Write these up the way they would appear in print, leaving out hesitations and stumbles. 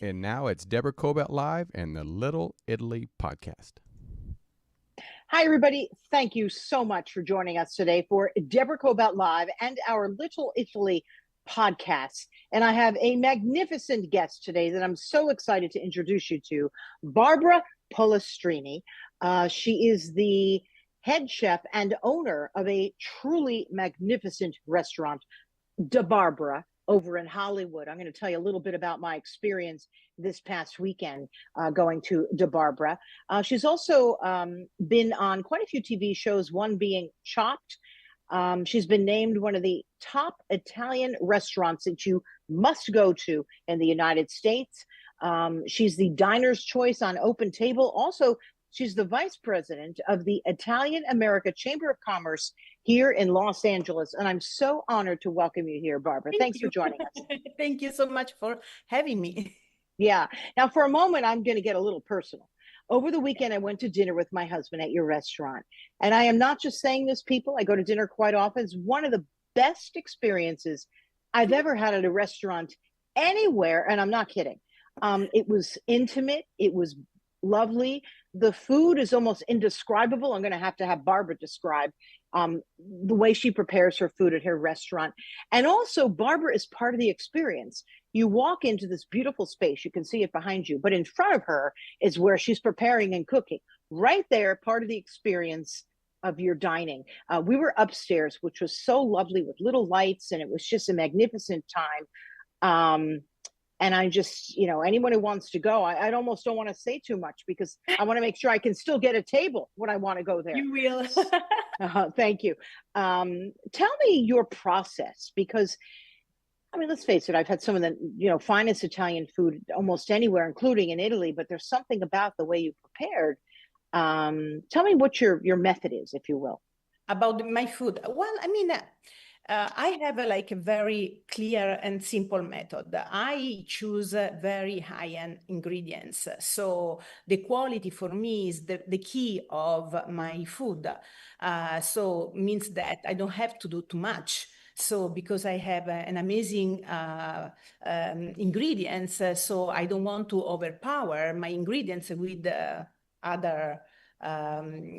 And now it's Deborah Cobalt Live and the Little Italy Podcast. Hi, everybody. Thank you so much for joining us today for Deborah Cobalt Live and our Little Italy podcast. And I have a magnificent guest today that I'm so excited to introduce you to, Barbara Pollastrini. She is the head chef and owner of a truly magnificent restaurant, Da Barbara, over in Hollywood. I'm going to tell you a little bit about my experience this past weekend going to Da Barbara. She's also been on quite a few TV shows, one being Chopped. She's been named one of the top Italian restaurants that you must go to in the United States. She's the diner's choice on Open Table. Also, she's the vice president of the Italian America Chamber of Commerce here in Los Angeles. And I'm so honored to welcome you here, Barbara. Thanks for joining us. Thank you so much for having me. Yeah. Now, for a moment, I'm going to get a little personal. Over the weekend, I went to dinner with my husband at your restaurant. And I am not just saying this, people. I go to dinner quite often. It's one of the best experiences I've ever had at a restaurant anywhere. And I'm not kidding. It was intimate. It was lovely. The food is almost indescribable. I'm going to have Barbara describe the way she prepares her food at her restaurant. And also, Barbara is part of the experience. You walk into this beautiful space, you can see it behind you, but in front of her is where she's preparing and cooking. Right there, part of the experience of your dining. We were upstairs, which was so lovely with little lights, and it was just a magnificent time. And I just, anyone who wants to go, I almost don't want to say too much because I want to make sure I can still get a table when I want to go there. You will. Thank you. Tell me your process because, let's face it, I've had some of the, finest Italian food almost anywhere, including in Italy, but there's something about the way you prepared. Tell me what your method is, if you will. About my food. Well, I have a very clear and simple method. I choose very high-end ingredients. So the quality for me is the key of my food. So means that I don't have to do too much. So because I have an amazing ingredients, so I don't want to overpower my ingredients with other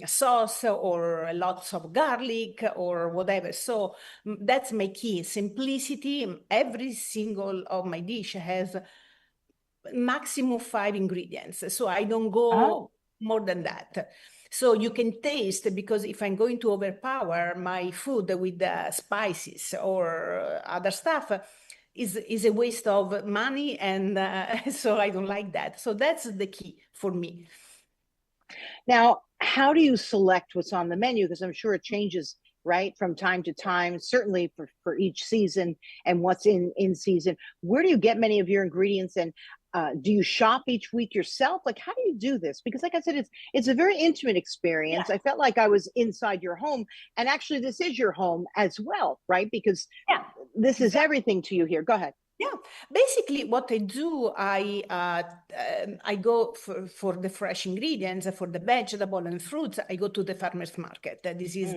sauce or lots of garlic or whatever. So that's my key, simplicity. Every single of my dish has maximum 5 ingredients. So I don't go more than that. So you can taste, because if I'm going to overpower my food with spices or other stuff, is a waste of money. And so I don't like that. So that's the key for me. Now, how do you select what's on the menu? Because I'm sure it changes, right, from time to time, certainly for each season and what's in season. Where do you get many of your ingredients? And do you shop each week yourself? How do you do this? Because like I said, it's a very intimate experience. Yeah. I felt like I was inside your home. And actually, this is your home as well, right? Because this is everything to you here. Go ahead. Yeah, basically what I do, I go for the fresh ingredients, for the vegetable and fruits. I go to the farmers market. This is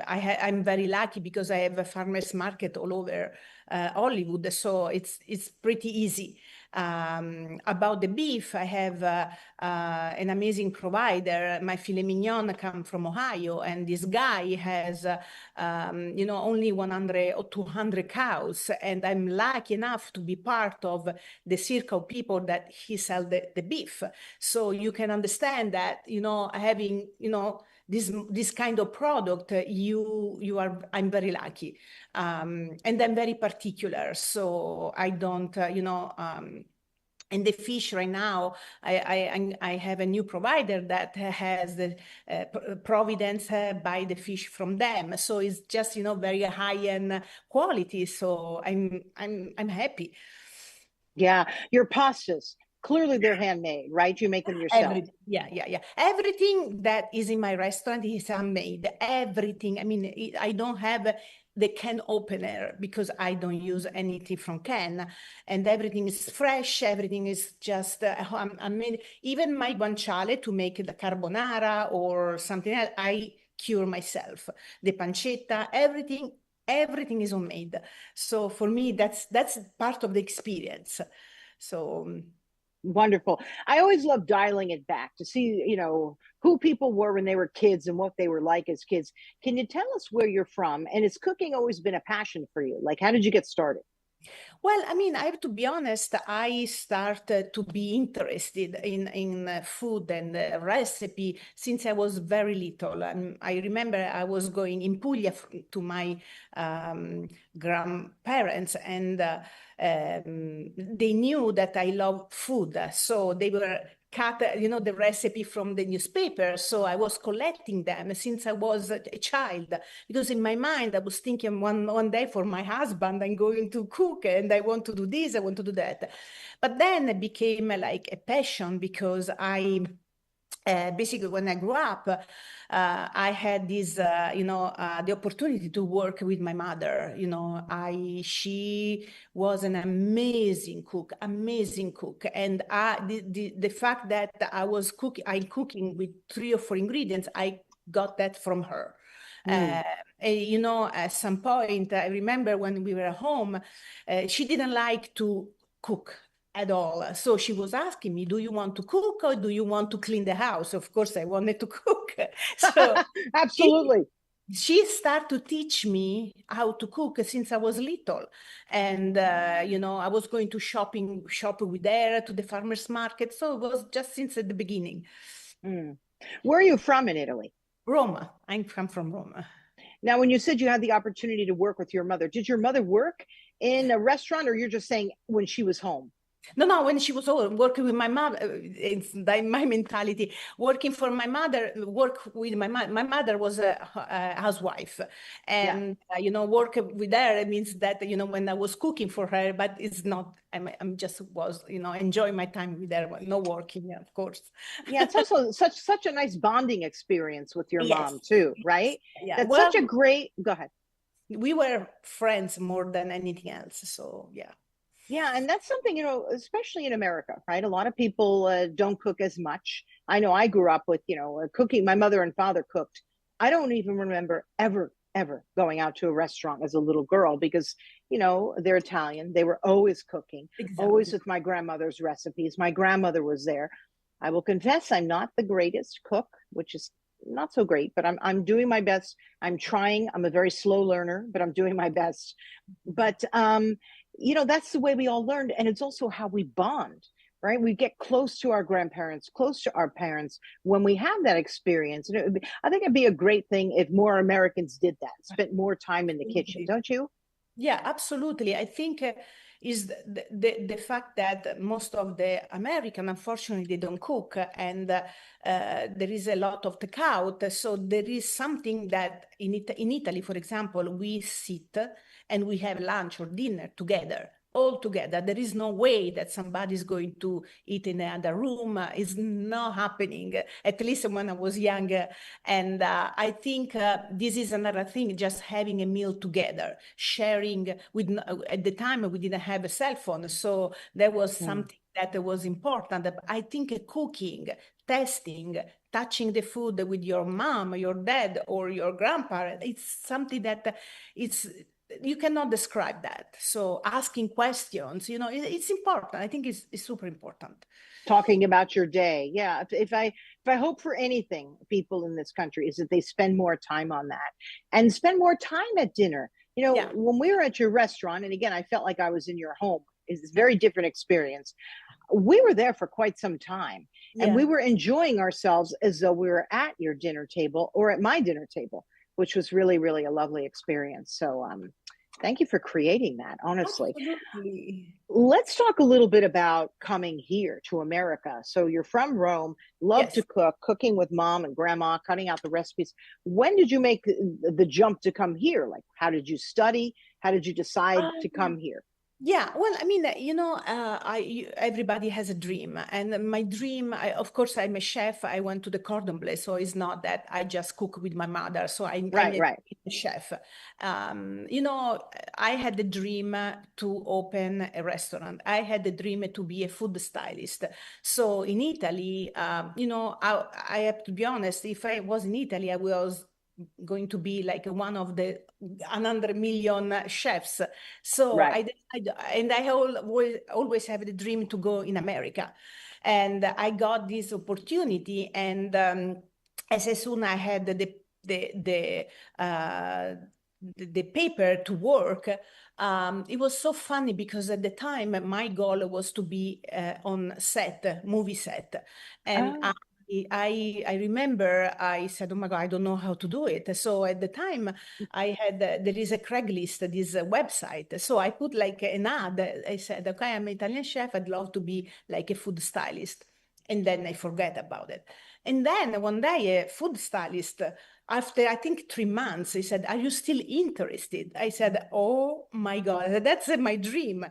I'm very lucky because I have a farmers market all over Hollywood, so it's pretty easy. About the beef, I have an amazing provider. My filet mignon come from Ohio, and this guy has only 100 or 200 cows, and I'm lucky enough to be part of the circle of people that he sell the beef. So you can understand that having this kind of product, I'm very lucky, and I'm very particular. So I don't, and the fish right now, I have a new provider that has the Providence buy the fish from them. So it's just very high end quality. So I'm happy. Yeah, your pastas. Clearly they're handmade, right? You make them yourself. Yeah. Everything that is in my restaurant is handmade. Everything. I don't have the can opener because I don't use anything from can, and everything is fresh. Everything is just, even my guanciale to make the carbonara or something else, I cure myself. The pancetta, everything is homemade. So for me, that's part of the experience. So Wonderful. I always love dialing it back to see, who people were when they were kids and what they were like as kids. Can you tell us where you're from? And has cooking always been a passion for you? Like, how did you get started? well, I mean, I have to be honest, I started to be interested in food and recipe since I was very little. I remember I was going in Puglia to my grandparents, and they knew that I love food. So they were cut, the recipe from the newspaper. So I was collecting them since I was a child, because in my mind, I was thinking one day for my husband, I'm going to cook and I want to do this, I want to do that. But then it became like a passion because basically, when I grew up, I had this, the opportunity to work with my mother. She was an amazing cook, and the fact that I'm cooking with 3 or 4 ingredients, I got that from her. Mm. At some point, I remember when we were at home, she didn't like to cook at all. So she was asking me, do you want to cook or do you want to clean the house? Of course, I wanted to cook. So Absolutely. she started to teach me how to cook since I was little. And, I was going to shop with her to the farmer's market. So it was just since the beginning. Mm. Where are you from in Italy? Roma. I'm from Roma. Now, when you said you had the opportunity to work with your mother, did your mother work in a restaurant, or you're just saying when she was home? No, when she was working with my mother, it's my mentality. Working for my mother, work with my mother. My mother was a housewife, and work with her means that when I was cooking for her, but it's not. I'm just was enjoying my time with her, no working, of course. Yeah, it's also such a nice bonding experience with your Yes. mom too, right? Yeah. That's Well, such a great. Go ahead. we were friends more than anything else. So yeah. Yeah, and that's something, especially in America, right? A lot of people don't cook as much. I know I grew up with, cooking. My mother and father cooked. I don't even remember ever going out to a restaurant as a little girl because, they're Italian. They were always cooking, always Exactly. with my grandmother's recipes. My grandmother was there. I will confess I'm not the greatest cook, which is not so great, but I'm doing my best. I'm trying. I'm a very slow learner, but I'm doing my best. But that's the way we all learned. And it's also how we bond, right? We get close to our grandparents, close to our parents when we have that experience. And I think it'd be a great thing if more Americans did that, spent more time in the kitchen, don't you? Yeah, absolutely. I think is the fact that most of the American, unfortunately, they don't cook, and there is a lot of takeout. So there is something that in Italy, for example, we sit and we have lunch or dinner together, all together. There is no way that somebody is going to eat in another room. It's not happening, at least when I was younger. And I think this is another thing, just having a meal together, sharing with, at the time we didn't have a cell phone. So there was something that was important. I think cooking, testing, touching the food with your mom, your dad, or your grandparent, it's something that you cannot describe that. So asking questions, it's important. I think it's super important. Talking about your day. Yeah. If I hope for anything, people in this country, is that they spend more time on that and spend more time at dinner. When we were at your restaurant, and again, I felt like I was in your home. It's a very different experience. We were there for quite some time, and we were enjoying ourselves as though we were at your dinner table or at my dinner table, which was really, really a lovely experience. So thank you for creating that, honestly. Absolutely. Let's talk a little bit about coming here to America. So you're from Rome, love to cook, cooking with mom and grandma, cutting out the recipes. When did you make the jump to come here? Like, how did you study? How did you decide to come here? Yeah, well, I mean, everybody has a dream, and my dream, of course, I'm a chef. I went to the cordon bleu, so it's not that I just cook with my mother. So I'm a chef. I had the dream to open a restaurant. I had the dream to be a food stylist. So in Italy, I have to be honest. If I was in Italy, I was going to be like one of the 100 million chefs. So Right. I always have the dream to go in America. And I got this opportunity. And as soon I had the paper to work, it was so funny because at the time my goal was to be on set, movie set. And Oh. I remember I said, oh my God, I don't know how to do it. So at the time I had, there is a Craigslist, this website. So I put like an ad. I said, okay, I'm an Italian chef. I'd love to be like a food stylist. And then I forget about it. And then one day a food stylist, after I think 3 months, he said, are you still interested? I said, oh my God, that's my dream.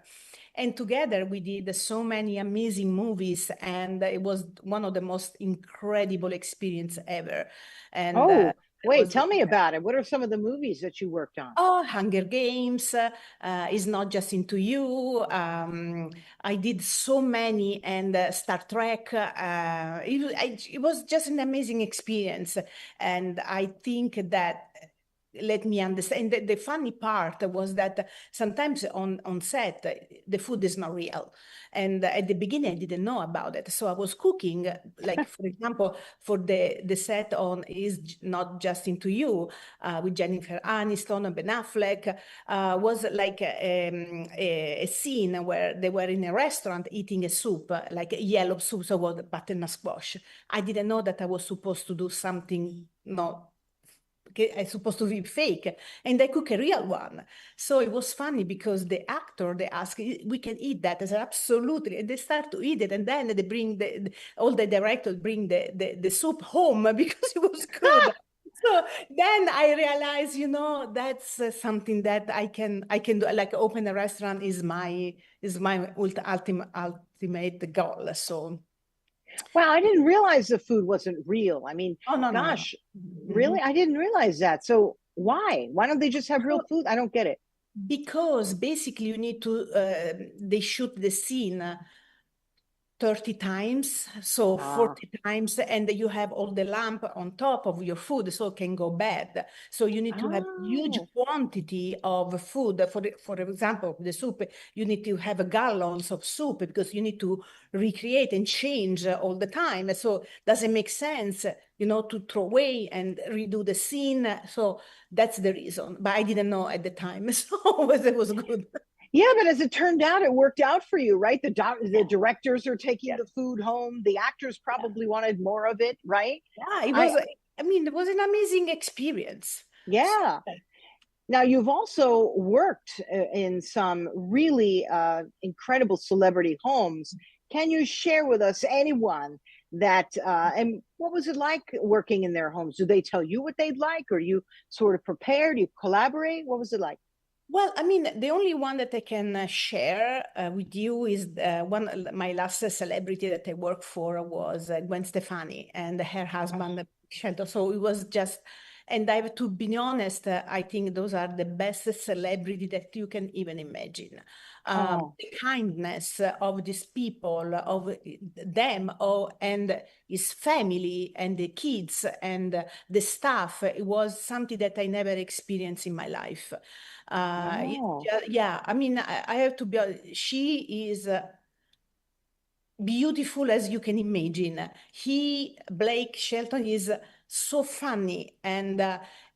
And together we did so many amazing movies, and it was one of the most incredible experience ever. And Oh, wait, was tell me about it. What are some of the movies that you worked on? Oh, Hunger Games is Not Just Into You. I did so many, and Star Trek. It was just an amazing experience. And I think that let me understand. The funny part was that sometimes on set, the food is not real. And at the beginning, I didn't know about it. So I was cooking, like, for example, for the set on Is Not Just Into You, with Jennifer Aniston and Ben Affleck, was like a scene where they were in a restaurant eating a soup, like a yellow soup, so it was butternut squash. I didn't know that I was supposed to do something not it's supposed to be fake, and they cook a real one. So it was funny because the actor, they ask, we can eat that? I said, absolutely. And they start to eat it, and then they bring all the directors bring the soup home because it was good. So then I realized, that's something that I can do. Like open a restaurant is my ultimate goal. So Wow, I didn't realize the food wasn't real. I mean, oh no, gosh, no. really? I didn't realize that. So why? Why don't they just have real food? I don't get it. Because basically you need to they shoot the scene 30 times, so 40 times, and you have all the lamp on top of your food, so it can go bad. So you need to have huge quantity of food. For example, the soup, you need to have gallons of soup because you need to recreate and change all the time. So does it make sense, to throw away and redo the scene? So that's the reason. But I didn't know at the time, so it was good. Yeah, but as it turned out, it worked out for you, right? The directors are taking the food home. The actors probably wanted more of it, right? Yeah, it was. It was an amazing experience. Yeah. Now, you've also worked in some really incredible celebrity homes. Can you share with us anyone that, and what was it like working in their homes? Do they tell you what they'd like, or you sort of prepare? Do you collaborate? What was it like? Well, the only one that I can share with you is my last celebrity that I worked for was Gwen Stefani and her husband, Shelton. So it was just, and I have to be honest, I think those are the best celebrity that you can even imagine. The kindness of these people, of them, and his family and the kids and the staff, it was something that I never experienced in my life. Yeah, I have to be honest, she is beautiful as you can imagine. Blake Shelton, is so funny, and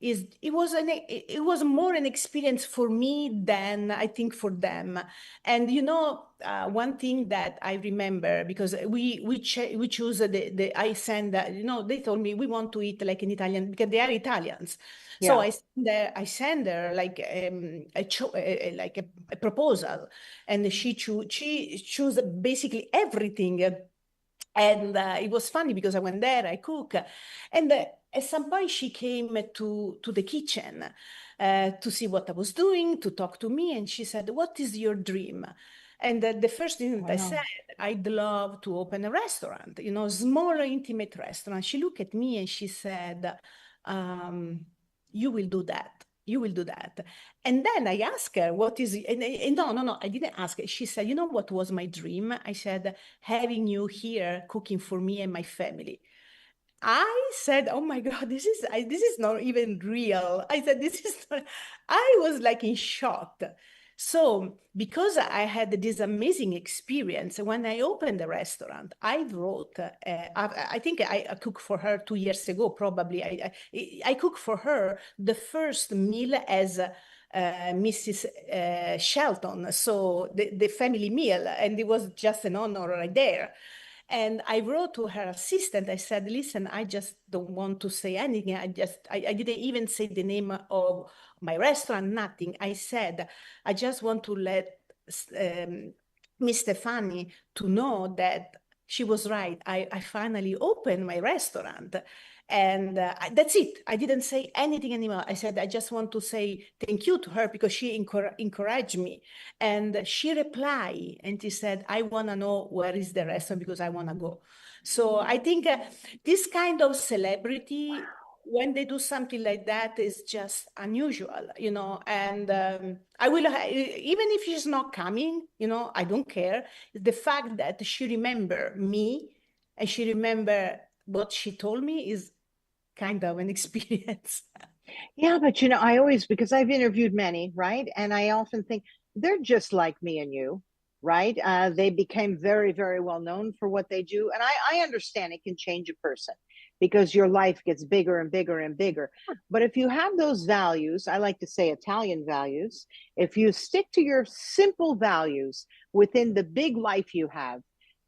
it was more an experience for me than I think for them. And one thing that I remember, because we choose I send they told me we want to eat like an Italian because they are Italians. So I send her like a proposal, and she chose basically everything. And it was funny because I went there, I cook, and at some point she came to the kitchen to see what I was doing, to talk to me, and she said, "What is your dream?" And the first thing that I said, I'd love to open a restaurant, small, intimate restaurant. She looked at me and she said, you will do that. You will do that. And then I asked her, what is it? And no, I didn't ask her. She said, you know what was my dream? I said, having you here cooking for me and my family. I said, "Oh my God, this is not even real." I said, "This is not." I was like in shock. So because I had this amazing experience when I opened the restaurant, I wrote. I think I cooked for her 2 years ago. Probably I cooked for her the first meal as. Mrs. Shelton, so the family meal, and it was just an honor right there. And I wrote to her assistant. I said, "Listen, I just don't want to say anything. I didn't even say the name of my restaurant, nothing. I said, I just want to let Miss Stefani to know that she was right. I finally opened my restaurant." And that's it. I didn't say anything anymore. I said, I just want to say thank you to her because she encouraged me. And she replied and she said, "I want to know where is the restaurant because I want to go." So I think this kind of celebrity, when they do something like that, is just unusual, and I will, even if she's not coming, I don't care. The fact that she remember me and she remember what she told me is kind of an experience. Yeah, but I always, because I've interviewed many, right? And I often think they're just like me and you, right? They became very, very well known for what they do. And I understand it can change a person because your life gets bigger and bigger and bigger. But if you have those values, I like to say Italian values, if you stick to your simple values within the big life you have,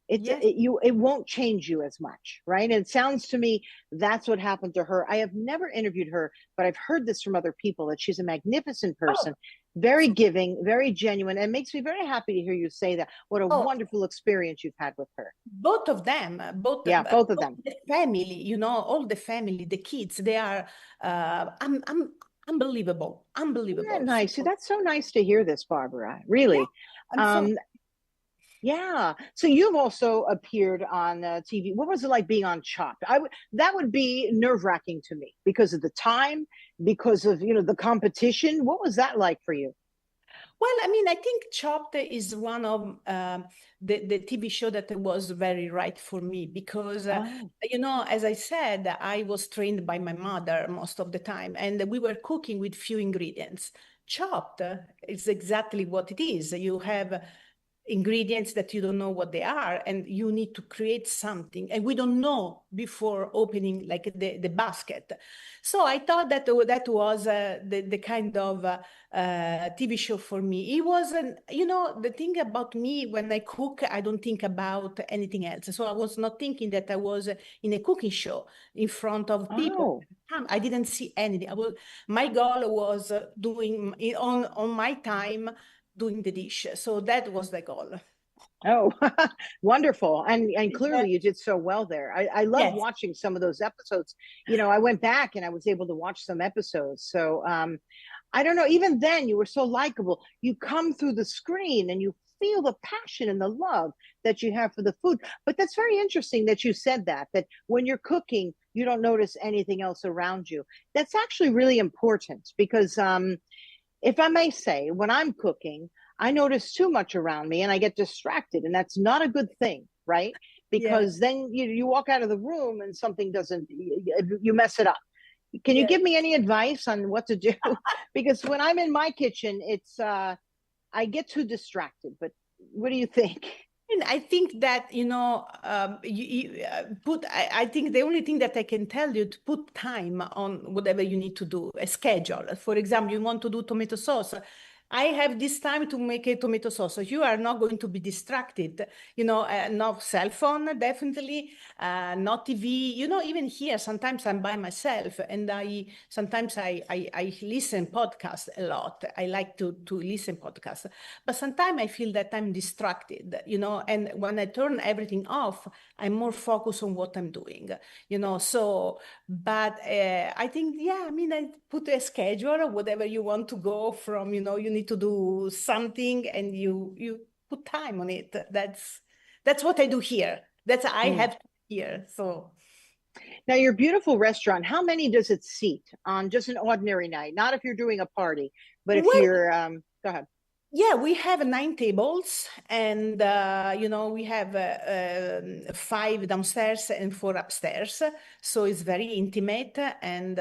Yes. it won't change you as much, right? And it sounds to me that's what happened to her. I have never interviewed her, but I've heard this from other people that she's a magnificent person, very giving, very genuine, and it makes me very happy to hear you say that. What a wonderful experience you've had with her. Both of them, both of them. The family, all the family, the kids, they are I'm unbelievable. Isn't that nice? That's so nice to hear this, Barbara. Really. Yeah, yeah. So you've also appeared on TV. What was it like being on Chopped? That would be nerve-wracking to me because of the time, because of the competition. What was that like for you? Well, I mean, I think Chopped is one of the TV show that was very right for me because, as I said, I was trained by my mother most of the time, and we were cooking with few ingredients. Chopped is exactly what it is. You have ingredients that you don't know what they are, and you need to create something, and we don't know before opening like the basket. So I thought that that was the kind of TV show for me. It wasn't, the thing about me when I cook, I don't think about anything else. So I was not thinking that I was in a cooking show in front of people. I didn't see anything. My goal was doing on my time, doing the dish. So that was the goal. Oh, wonderful. And clearly you did so well there. I love watching some of those episodes. I went back and I was able to watch some episodes. So I don't know, even then you were so likable. You come through the screen and you feel the passion and the love that you have for the food. But that's very interesting that you said that when you're cooking, you don't notice anything else around you. That's actually really important because if I may say, when I'm cooking, I notice too much around me and I get distracted, and that's not a good thing, right? Because then you walk out of the room and something doesn't, you mess it up. Can you give me any advice on what to do? Because when I'm in my kitchen, it's I get too distracted. But what do you think? And I think that, I think the only thing that I can tell you to put time on whatever you need to do, a schedule. For example, you want to do tomato sauce. I have this time to make a tomato sauce. So you are not going to be distracted, no cell phone, definitely, not TV. Even here, sometimes I'm by myself and sometimes I listen podcast a lot. I like to listen podcast, but sometimes I feel that I'm distracted, and when I turn everything off, I'm more focused on what I'm doing, but I think, I put a schedule or whatever you want to go from, you need to do something and you put time on it. That's what I do here. I have here. So now your beautiful restaurant, how many does it seat on just an ordinary night? Not if you're doing a party, but if you're go ahead. Yeah, we have 9 tables, and we have 5 downstairs and 4 upstairs. So it's very intimate, and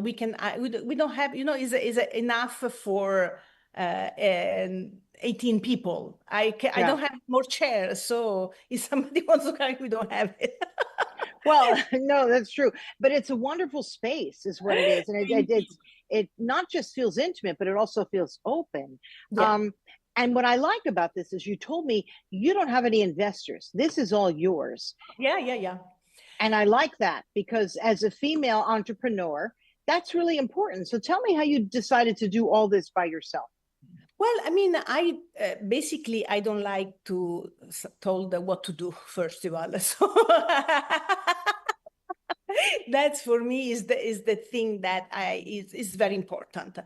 we don't have is enough for 18 people. I don't have more chairs, so if somebody wants to come, we don't have it. Well, no, that's true. But it's a wonderful space, is what it is, and it not just feels intimate, but it also feels open. Yeah. And what I like about this is you told me you don't have any investors. This is all yours. Yeah. And I like that because as a female entrepreneur, that's really important. So tell me how you decided to do all this by yourself. Well, I mean, I basically I don't like to told what to do first of all. So that's for me is the thing that is very important.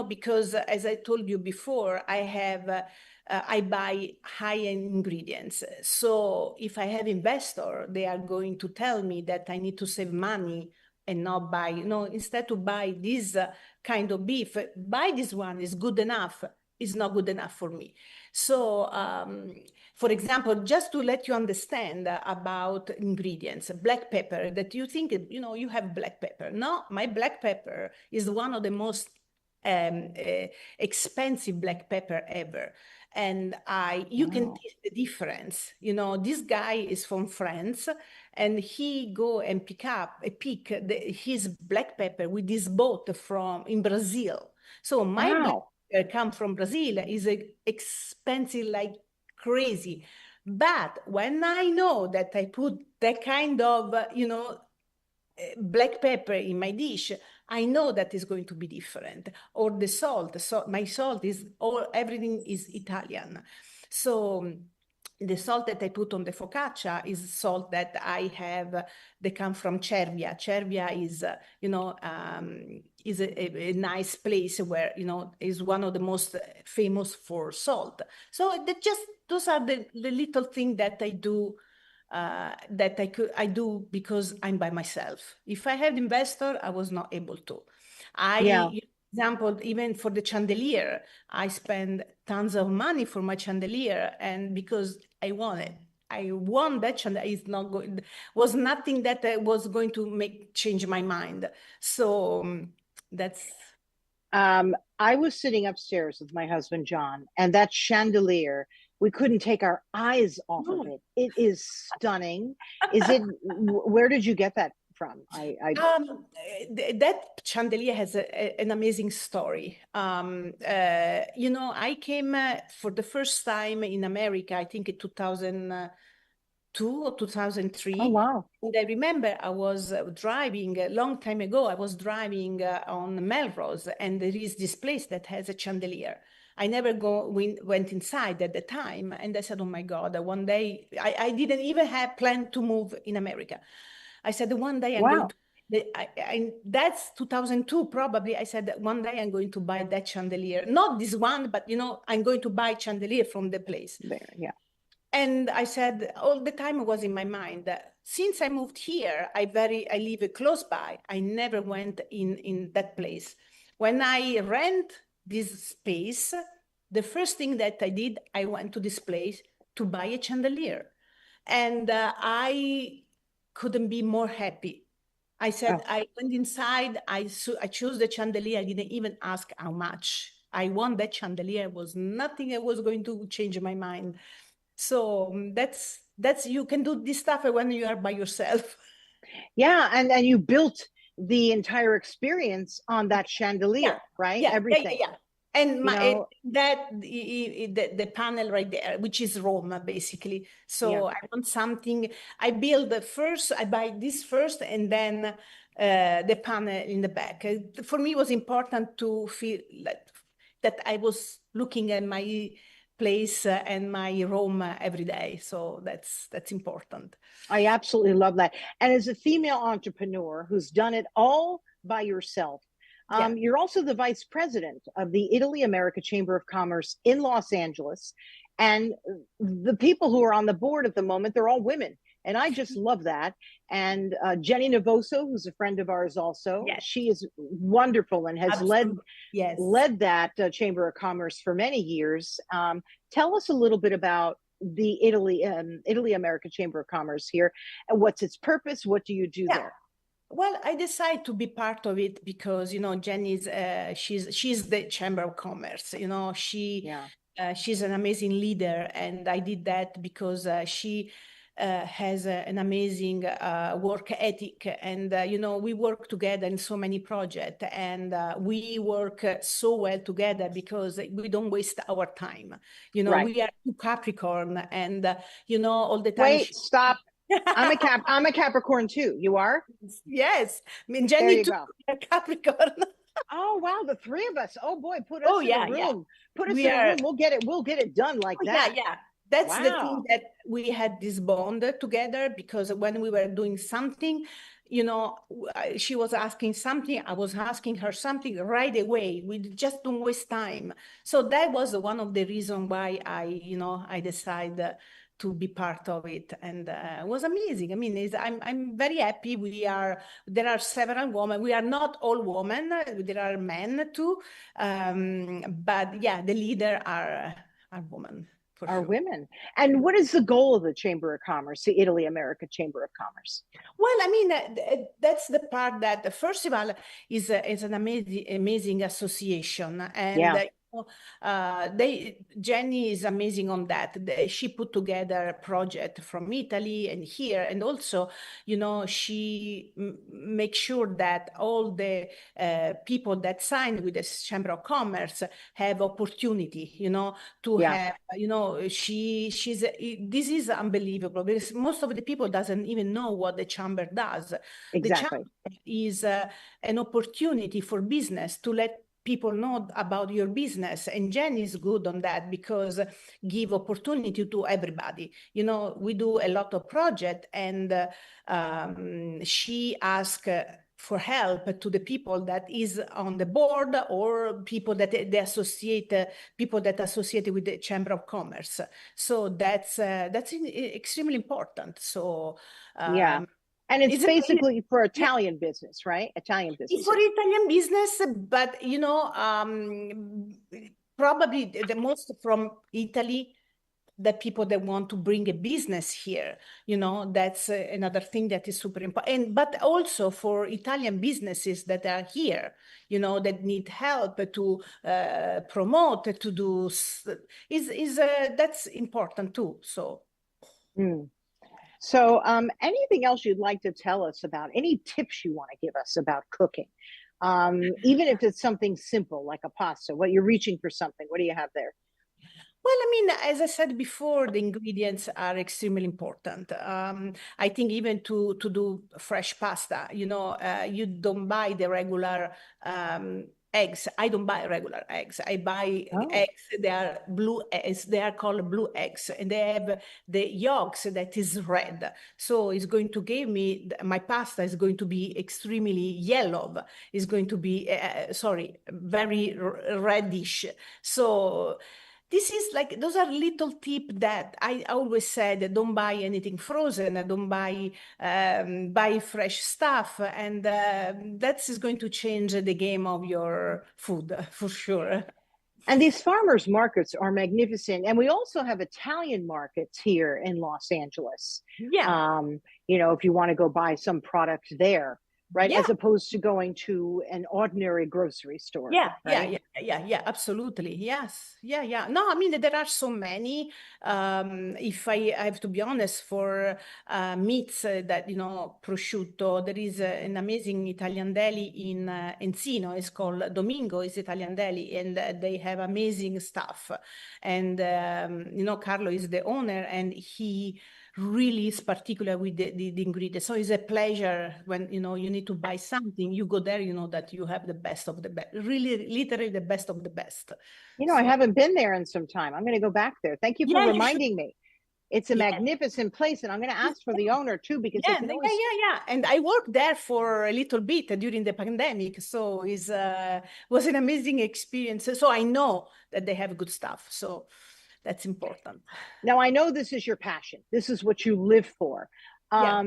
Because as I told you before, I buy high-end ingredients. So if I have investor, they are going to tell me that I need to save money and not buy, instead to buy this kind of beef, buy this one is good enough, is not good enough for me. So, for example, just to let you understand about ingredients, black pepper, that you think, you have black pepper. No, my black pepper is one of the most expensive black pepper ever. And you can taste the difference. This guy is from France, and he go and pick his black pepper with this boat in Brazil. So my black pepper come from Brazil, is expensive like crazy. But when I know that I put that kind of, black pepper in my dish, I know that is going to be different. Or the salt. So my salt everything is Italian. So the salt that I put on the focaccia is salt that I have. They come from Cervia. Cervia is, is a nice place where is one of the most famous for salt. So those are the little things that I do. That I do because I'm by myself. If I had investor, I was not able to. Example, even for the chandelier, I spend tons of money for my chandelier, and because I want it. I want that chandelier. It's not going. Was nothing that was going to change my mind. So that's. I was sitting upstairs with my husband John, and that chandelier, we couldn't take our eyes off of it. It is stunning. Where did you get that from? That chandelier has an amazing story. I came for the first time in America, I think in 2002 or 2003. Oh, wow. And I remember I was driving a long time ago. I was driving on Melrose, and there is this place that has a chandelier. I never went inside at the time. And I said, oh my God, one day, I didn't even have planned to move in America. I said, one day I'm going to, that's 2002 probably. I said, one day I'm going to buy that chandelier. Not this one, but I'm going to buy chandelier from the place. There, yeah. And I said, all the time it was in my mind that since I moved here, I live close by. I never went in that place. When I rent this space, the first thing that I did, I went to this place to buy a chandelier. And I couldn't be more happy. I said, I went inside, I chose the chandelier. I didn't even ask how much. I want that chandelier. It was nothing that was going to change my mind. So that's you can do this stuff when you are by yourself. Yeah, and you built the entire experience on that chandelier, right? Everything. Yeah. And the panel right there, which is Rome, basically. So I want something. I buy this first, and then the panel in the back. For me, it was important to feel that I was looking at my place and my Rome every day. So that's important. I absolutely love that. And as a female entrepreneur who's done it all by yourself, you're also the vice president of the Italy-America Chamber of Commerce in Los Angeles. And the people who are on the board at the moment, they're all women. And I just love that. And Jenny Navoso, who's a friend of ours also, Yes. she is wonderful and has led that Chamber of Commerce for many years. Tell us a little bit about the Italy America Chamber of Commerce here, and what's its purpose? What do you do there? Well, I decided to be part of it because, you know, Jenny's she's the Chamber of Commerce. You know, she's an amazing leader, and I did that because she has an amazing work ethic, and you know, we work together in so many projects, and we work so well together because we don't waste our time. You know, we are two Capricorn, and you know, all the time. Wait, stop. I'm a Capricorn too. You are? Yes. I mean, Jenny too, a Capricorn. Oh wow, the three of us. Oh boy, put us in a room. Yeah. Put us in a room. We'll get it done like that. Yeah. That's the thing, that we had this bond together, because when we were doing something, you know, she was asking something, I was asking her something right away. We just don't waste time. So that was one of the reasons why I decided to be part of it, and it was amazing. I mean, I'm very happy. There are several women. We are not all women. There are men too, but yeah, the leader are women. Are women. And what is the goal of the Chamber of Commerce, the Italy America Chamber of Commerce? Well, I mean, that's the part that, first of all, is an amazing association, and Jenny is amazing on that. She put together a project from Italy and here, and also, you know, she makes sure that all the people that sign with the Chamber of Commerce have opportunity, you know, to have, you know, this is unbelievable, because most of the people doesn't even know what the Chamber does. Exactly. The Chamber is an opportunity for business to let people know about your business, and Jen is good on that because give opportunity to everybody. You know, we do a lot of project, and she asks for help to the people that is on the board, or people that people that associate with the Chamber of Commerce. So that's extremely important. So and it's basically for Italian business, right? Italian business. It's for Italian business, but, you know, probably the most from Italy, the people that want to bring a business here, you know, that's another thing that is super important. But also for Italian businesses that are here, you know, that need help to promote, to do, that's important too, so. So anything else you'd like to tell us about, any tips you want to give us about cooking? Even if it's something simple like a pasta, what you're reaching for something, what do you have there? Well, I mean, as I said before, the ingredients are extremely important. I think even to do fresh pasta, you know, you don't buy the regular eggs. I don't buy regular eggs. I buy eggs. They are blue eggs. They are called blue eggs, and they have the yolks that is red. So it's going to give me, my pasta is going to be extremely yellow. It's going to be, very reddish. So this is like, those are little tips that I always said, don't buy anything frozen, don't buy fresh stuff. And that is going to change the game of your food for sure. And these farmers markets are magnificent. And we also have Italian markets here in Los Angeles. Yeah. You know, if you want to go buy some product there. Right, as opposed to going to an ordinary grocery store. Yeah, right? yeah, absolutely. Yes, yeah. No, I mean, there are so many. If I have to be honest, for meats that, you know, prosciutto, there is an amazing Italian deli in Encino. It's called Domingo. It's Italian deli, and they have amazing stuff. And you know, Carlo is the owner, and he really is particular with the ingredients. So it's a pleasure when, you know, you need to buy something, you go there, you know, that you have the best of the best, really, literally the best of the best. You know, so I haven't been there in some time. I'm going to go back there. Thank you for reminding me. It's a magnificent place, and I'm going to ask for the owner too, because yeah. And I worked there for a little bit during the pandemic, so it was an amazing experience. So I know that they have good stuff. So that's important. Now, I know this is your passion. This is what you live for. Yeah.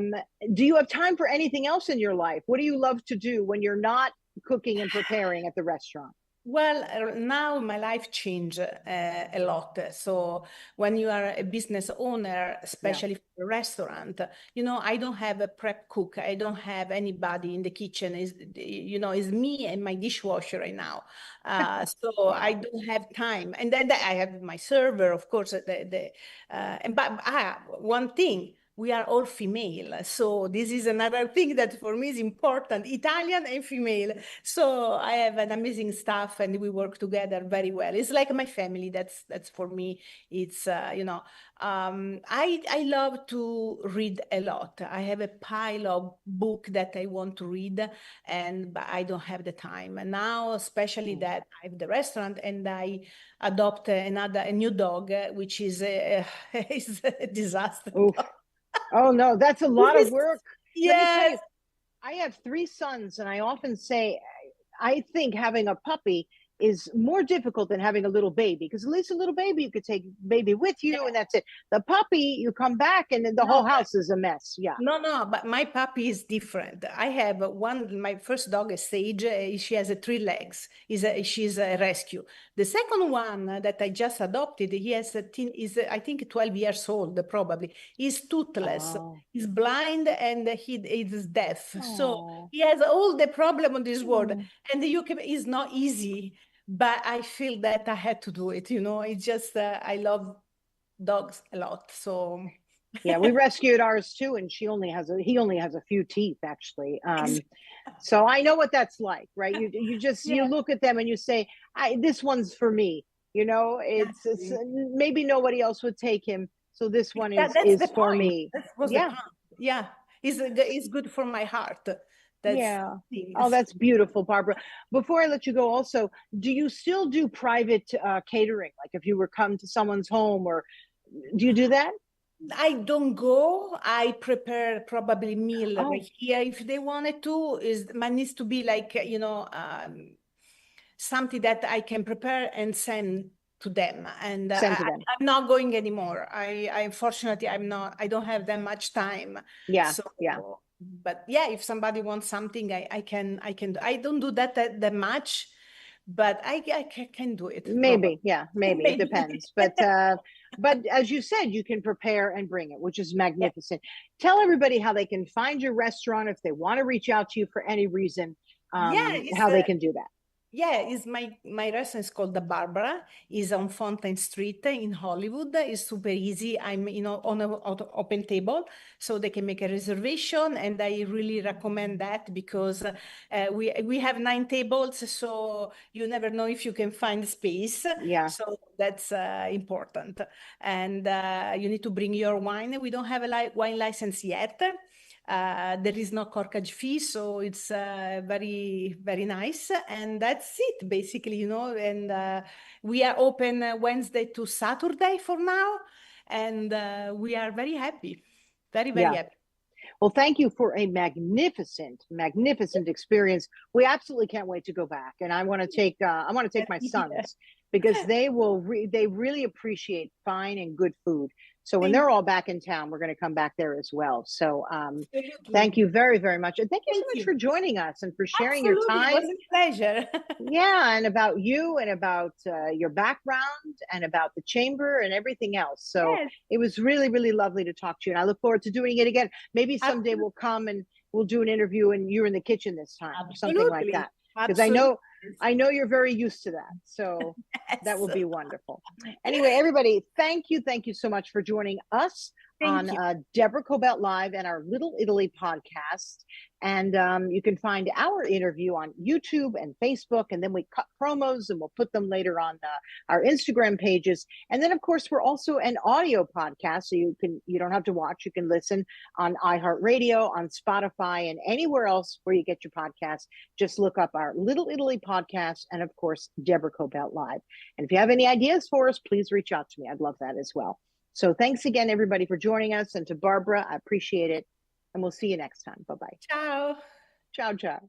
Do you have time for anything else in your life? What do you love to do when you're not cooking and preparing at the restaurant? Well, now my life changed a lot. So when you are a business owner, especially for a restaurant, I don't have a prep cook. I don't have anybody in the kitchen. It's me and my dishwasher right now. So Wow. I don't have time. And then I have my server, of course. But one thing. We are all female. So this is another thing that for me is important, Italian and female. So I have an amazing staff and we work together very well. It's like my family. That's for me. It's, I love to read a lot. I have a pile of book that I want to read but I don't have the time. And now, especially that I have the restaurant and I adopt a new dog, which is is a disaster. Oh no, that's a lot of work. Yes. Let me tell you, I have 3 sons, and I often say, I think having a puppy is more difficult than having a little baby, because at least a little baby, you could take baby with you and that's it. The puppy, you come back and then the whole house is a mess. Yeah. No, but my puppy is different. I have my first dog is Sage. She has 3 legs. She's a rescue. The second one that I just adopted, is I think 12 years old, probably. He's toothless. Oh. He's blind and he is deaf. So he has all the problem on this world. And the UK is not easy. But I feel that I had to do it, It's just, I love dogs a lot, so. Yeah, we rescued ours too, and he only has a few teeth, actually. So I know what that's like, right? You look at them and you say, this one's for me, it's maybe nobody else would take him. So this one is for me. Yeah. It's good for my heart. That's beautiful, Barbara. Before I let you go, also, do you still do private catering? Like if you were come to someone's home, or do you do that? I don't go. I prepare probably meal right here if they wanted to. Needs to be like something that I can prepare and send to them. And I'm not going anymore. Unfortunately I don't have that much time. But if somebody wants something, I can do. I don't do that much, but I can do it. Maybe it depends. But as you said, you can prepare and bring it, which is magnificent. Tell everybody how they can find your restaurant if they want to reach out to you for any reason. How they can do that. It's my restaurant is called The Barbara. Is on Fountain Street in Hollywood. It's super easy. I'm on an open table, so they can make a reservation, and I really recommend that because we have 9 tables, so you never know if you can find space. So that's important. And you need to bring your wine. We don't have a wine license yet. There is no corkage fee, so it's very, very nice. And that's it, basically, and we are open Wednesday to Saturday for now. And we are very happy, very, very happy. Well, thank you for a magnificent experience. We absolutely can't wait to go back. And I want to take my sons because they really appreciate fine and good food. So when they're all back in town, we're going to come back there as well. So thank you very, very much. And thank you so much for joining us and for sharing your time. It was a pleasure. And about you and about your background and about the chamber and everything else. So it was really, really lovely to talk to you. And I look forward to doing it again. Maybe someday we'll come and we'll do an interview and you're in the kitchen this time or something like that. Because I know you're very used to that. So that will be wonderful. Anyway, everybody, thank you so much for joining us on Deborah Cobelt Live and our Little Italy podcast. And you can find our interview on YouTube and Facebook, and then we cut promos and we'll put them later on our Instagram pages. And then, of course, we're also an audio podcast, so you don't have to watch. You can listen on iHeartRadio, on Spotify, and anywhere else where you get your podcasts. Just look up our Little Italy podcast and, of course, Deborah Cobelt Live. And if you have any ideas for us, please reach out to me. I'd love that as well. So thanks again, everybody, for joining us. And to Barbara, I appreciate it. And we'll see you next time. Bye-bye. Ciao. Ciao, ciao.